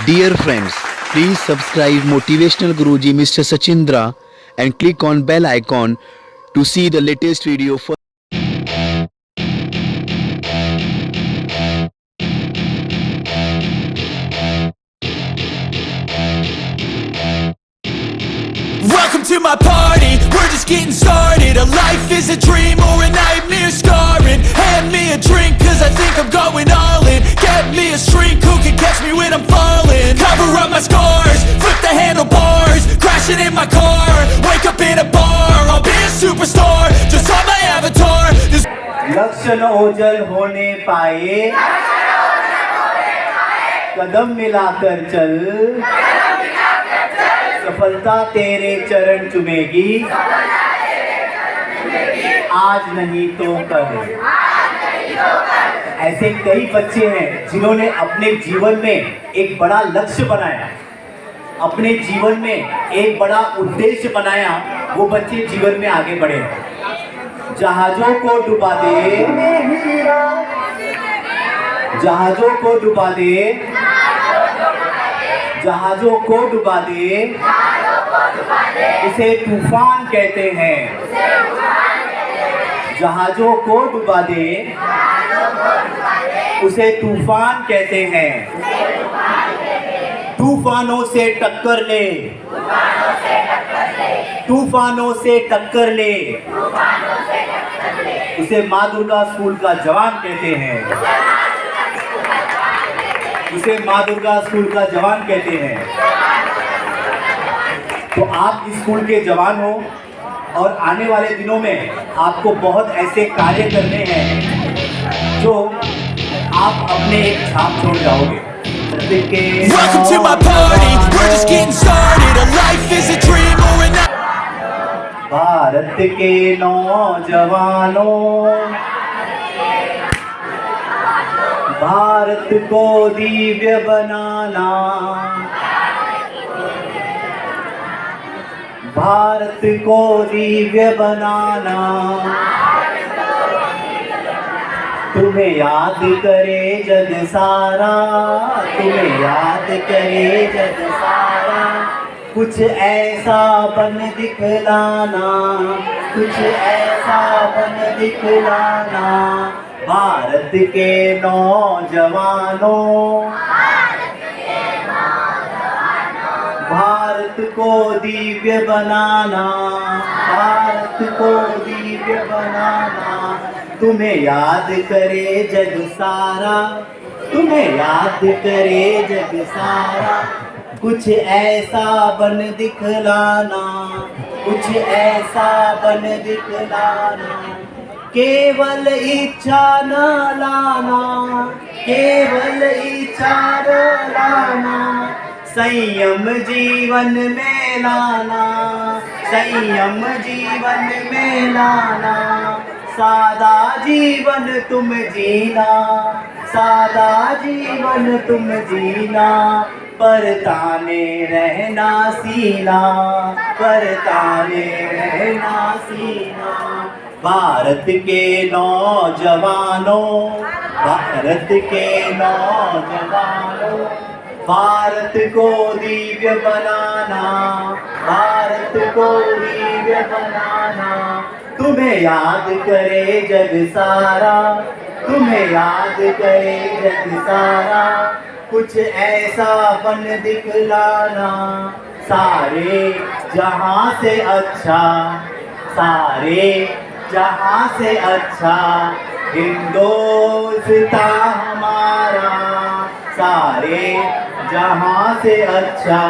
Dear friends, please subscribe Motivational Guruji Mr. Sachindra and click on bell icon to see the latest video for Welcome to my party, we're just getting started. A life is a dream or a nightmare scarring. Hand me a drink cause I think I'm going all in. Get me a shrink who can catch me when I'm falling. Cover up my scars, flip the handlebars. Crashing in my car, wake up in a bar. I'll be a superstar, just on my avatar. This लक्ष्य न ओझल होने पाए, कदम मिलाकर चल, सफलता तेरे चरण चुमेगी, आज नहीं तो कल। ऐसे कई बच्चे हैं जिन्होंने अपने जीवन में एक बड़ा लक्ष्य बनाया, अपने जीवन में एक बड़ा उद्देश्य बनाया, वो बच्चे जीवन में आगे बढ़े। जहाजों को डुबा दे, जहाजों को डुबा दे, जहाजों को डुबा दे, उसे तूफान कहते हैं। जहाजों को डुबा दे, उसे तूफान कहते हैं। तूफानों से टक्कर ले, तूफानों से टक्कर ले, उसे माँ दुर्गा स्कूल का जवान कहते हैं। उसे माँ दुर्गा स्कूल का जवान कहते हैं। तो आप इस स्कूल के जवान हो और आने वाले दिनों में आपको बहुत ऐसे कार्य करने हैं जो आप अपने एक छाप छोड़ जाओगे। Welcome to my party, we're just getting started. A life is a dream or a night. Bharat के नौजवानों, भारत को दिव्य बनाना, भारत को दिव्य बनाना, तुम्हें याद करे जग सारा, तुम्हें याद करे जग सारा, कुछ ऐसा बन दिखलाना, कुछ ऐसा बन दिखलाना। भारत के नौजवानों, भारत को दिव्य बनाना, भारत को दिव्य बनाना, तुम्हें याद करे जग सारा, तुम्हें याद करे जग सारा, कुछ ऐसा बन दिखलाना, कुछ ऐसा बन दिखलाना। केवल इच्छा न लाना, केवल इच्छा न लाना, संयम जीवन में लाना, संयम जीवन में लाना। सादा जीवन तुम जीना, सादा जीवन तुम जीना, परताने रहना सीना, परताने रहना सीना। भारत के नौजवानों, भारत के नौजवानों, भारत को दिव्य बनाना, भारत को दिव्य बनाना, तुम्हें याद करे जग सारा, तुम्हें याद करे जग सारा, कुछ ऐसा बन दिखलाना। सारे जहां से अच्छा, सारे जहां से अच्छा, हिंदुस्तान हमारा, सारे जहां से अच्छा,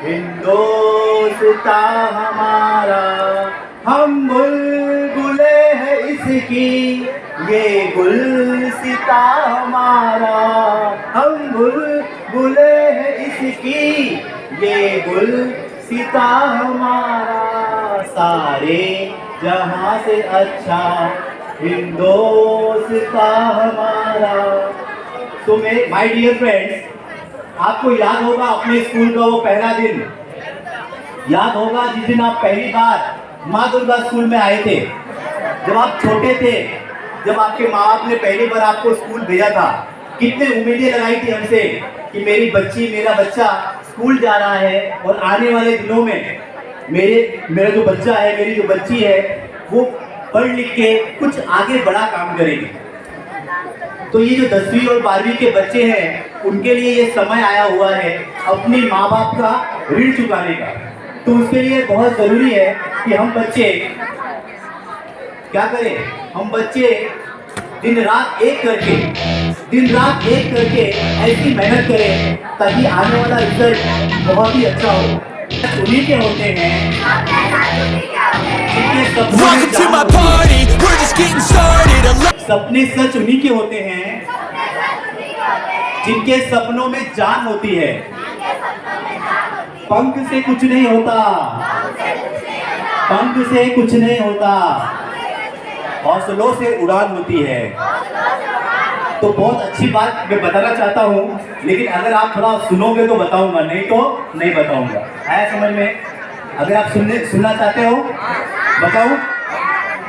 हिंदुस्तान हमारा। हम बुलबुले हैं इसकी, ये गुलसिता हमारा, हम बुलबुले हैं इसकी, ये गुलसिता हमारा। सारे जहां से अच्छा, हिंदुस्तान हमारा। तो माय डियर फ्रेंड्स, आपको याद होगा अपने स्कूल का वो पहला दिन, याद होगा जिस दिन आप पहली बार माँ दुर्गा स्कूल में आए थे। जब आप छोटे थे, जब आपके माँ बाप ने पहली बार आपको स्कूल भेजा था, कितने उम्मीदें लगाई थी हमसे कि मेरी बच्ची मेरा बच्चा स्कूल जा रहा है और आने वाले दिनों में मेरा जो बच्चा है मेरी जो बच्ची है वो पढ़ लिख के कुछ आगे बड़ा काम करेगी। तो ये जो 10वीं और 12वीं के बच्चे हैं उनके लिए ये समय आया हुआ है अपने माँ बाप का ऋण चुकाने का। तो उसके लिए बहुत ज़रूरी है कि हम बच्चे क्या करें, हम बच्चे दिन रात एक करके ऐसी मेहनत करें ताकि आने वाला रिजल्ट बहुत ही अच्छा हो। उन्हीं के होते हैं जिनके सपनों में Welcome to जान my होती है। party, we're just getting started. सपने सच उन्हीं के होते हैं जिनके सपनों में जान होती है। पंख से कुछ नहीं होता, पंख से कुछ नहीं होता, हौसलों से उड़ान होती है। तो बहुत अच्छी बात मैं बताना चाहता हूँ, लेकिन अगर आप थोड़ा सुनोगे तो बताऊंगा, नहीं तो नहीं बताऊंगा। आया समझ में? अगर आप सुनना चाहते हो बताऊं?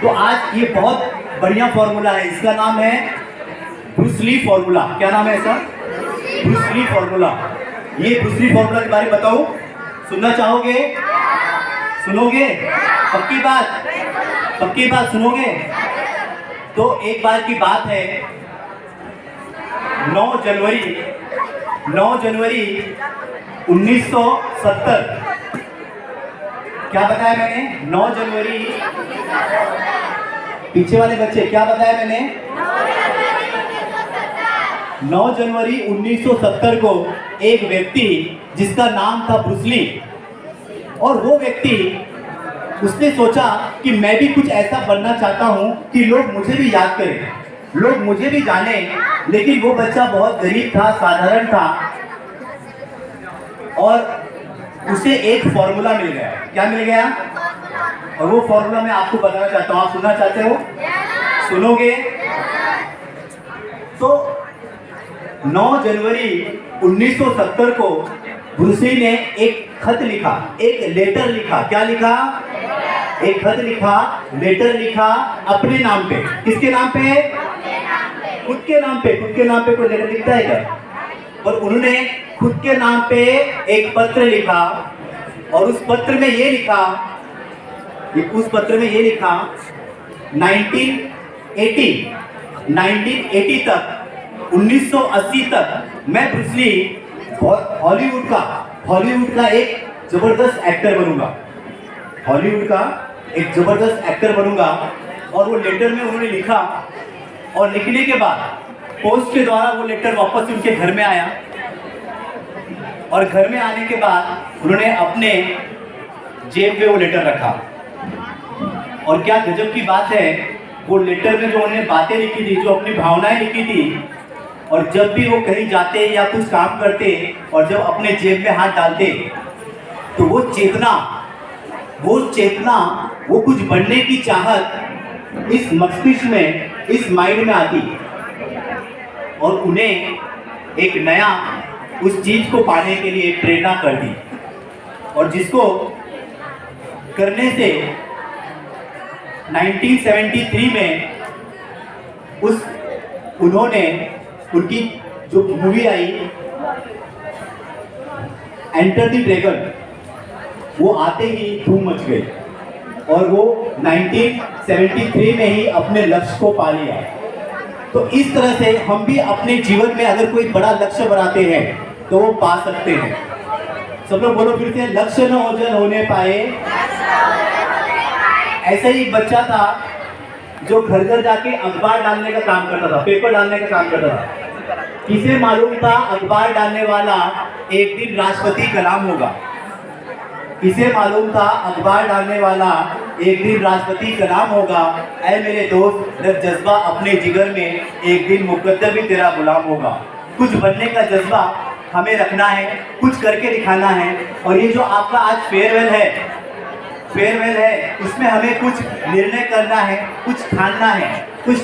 तो आज ये बहुत बढ़िया फॉर्मूला है, इसका नाम है ब्रूस ली फॉर्मूला। क्या नाम है इसका? Bruce Lee formula. ये ब्रूस ली फॉर्मूला के बारे में बताऊं? सुनना चाहोगे? सुनोगे? पक्की बात सुनोगे? तो एक बार की बात है, 9 जनवरी 1970। क्या बताया मैंने? 9 जनवरी, पीछे वाले बच्चे क्या बताया मैंने? 9 जनवरी 1970 को एक व्यक्ति जिसका नाम था ब्रूस ली, और वो व्यक्ति उसने सोचा कि मैं भी कुछ ऐसा बनना चाहता हूं कि लोग मुझे भी याद करें, लोग मुझे भी जाने। लेकिन वो बच्चा बहुत गरीब था, साधारण था, और उसे एक फॉर्मूला मिल गया। क्या मिल गया? और वो फॉर्मूला मैं आपको बताना चाहता हूँ। आप सुनना चाहते हो? सुनोगे? तो 9 जनवरी 1970 को ब्रूस ली ने एक खत लिखा, एक लेटर लिखा। क्या लिखा? एक खत लिखा, लेटर लिखा अपने नाम पे। किसके नाम पे? खुद के नाम पे। खुद के नाम पे कोई लेटर लिखता है क्या? और उन्होंने खुद के नाम पे एक पत्र लिखा, और उस पत्र में ये लिखा 1980 तक, 1980 तक मैं ब्रूस ली हॉलीवुड का एक जबरदस्त एक्टर बनूंगा, हॉलीवुड का एक जबरदस्त एक्टर बनूंगा। और वो लेटर में उन्होंने लिखा, और लिखने के बाद पोस्ट के द्वारा वो लेटर वापस उनके घर में आया, और घर में आने के बाद उन्होंने अपने जेब में वो लेटर रखा। और क्या गजब की बात है, वो लेटर में जो उन्होंने बातें लिखी थी, जो अपनी भावनाएं लिखी थी, और जब भी वो कहीं जाते या कुछ काम करते और जब अपने जेब में हाथ डालते, तो वो चेतना, वो कुछ बनने की चाहत इस मस्तिष्क में, इस माइंड में आती, और उन्हें एक नया उस चीज को पाने के लिए प्रेरणा कर दी। और जिसको करने से 1973 में उनकी जो movie I enter the dragon, वो आते ही धूम मच गई, और वो 1973 में ही अपने लक्ष्य को पा लिया। तो इस तरह से हम भी अपने जीवन में अगर कोई बड़ा लक्ष्य बनाते हैं तो वो पा सकते हैं। सब लोग बोलो फिर से, लक्ष्य न ओझल होने पाए। ऐसा ही एक बच्चा था जो घर घर जाके अखबार डालने का काम करता था, पेपर डालने का काम करता था। किसे मालूम था अखबार डालने वाला एक दिन राष्ट्रपति कलाम होगा? किसे मालूम था अखबार डालने वाला एक दिन राष्ट्रपति कलाम होगा? ऐ मेरे दोस्त, रख जज्बा अपने जिगर में, एक दिन मुकद्दर भी तेरा गुलाम होगा। कुछ बनने का जज्बा हमें रखना है, कुछ करके दिखाना है। और ये जो आपका आज फेयरवेल है, उसमें हमें कुछ निर्णय करना है, कुछ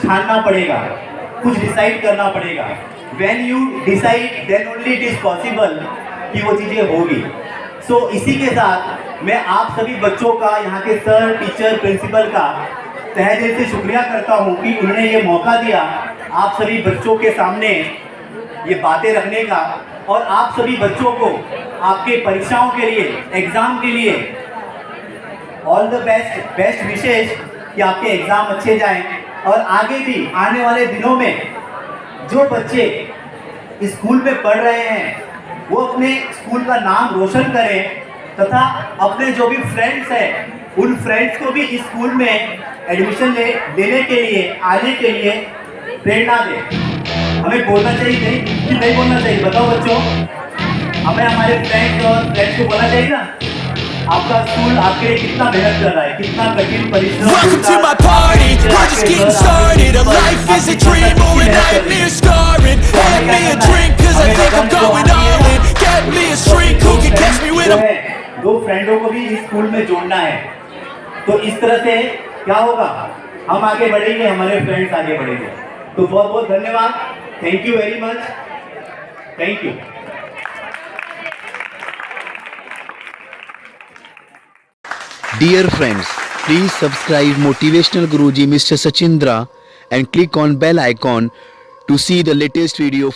ठानना पड़ेगा, कुछ डिसाइड करना पड़ेगा। When you decide, then only it is possible कि वो चीज़ें होगी। सो इसी के साथ मैं आप सभी बच्चों का, यहाँ के सर, टीचर, प्रिंसिपल का तहे दिल से शुक्रिया करता हूँ कि उन्होंने ये मौका दिया आप सभी बच्चों के सामने ये बातें रखने का और आप सभी बच्चों को आपके परीक्षाओं के लिए, एग्ज़ाम के लिए ऑल द बेस्ट विशेष कि आपके एग्ज़ाम अच्छे जाएं और आगे भी आने वाले दिनों में जो बच्चे स्कूल में पढ़ रहे हैं वो अपने स्कूल का नाम रोशन करें तथा अपने जो भी फ्रेंड्स हैं उन फ्रेंड्स को भी इस स्कूल में एडमिशन लेने के लिए, आने के लिए प्रेरणा दें। हमें बोलना चाहिए नहीं कि नहीं बोलना चाहिए? बताओ बच्चों, हमें हमारे फ्रेंड्स को बोलना चाहिए ना आपका स्कूल आपके लिए कितना मेहनत कर रहा है, कितना कठिन परिश्रम। Welcome to my party, we're just getting started. A life is a dream or a nightmare scarring. Hand me a drink cause I think I'm going all in. Get me a shrink who can catch me when I'm... दो फ्रेंडों को भी इस school में जोड़ना है, तो इस तरह से क्या होगा, हम आगे बढ़ेंगे, हमारे फ्रेंड्स आगे बढ़ेंगे। तो बहुत बहुत धन्यवाद, thank you very much, thank you. Dear friends, please subscribe Motivational Guruji Mr. Sachindra and click on bell icon to see the latest video.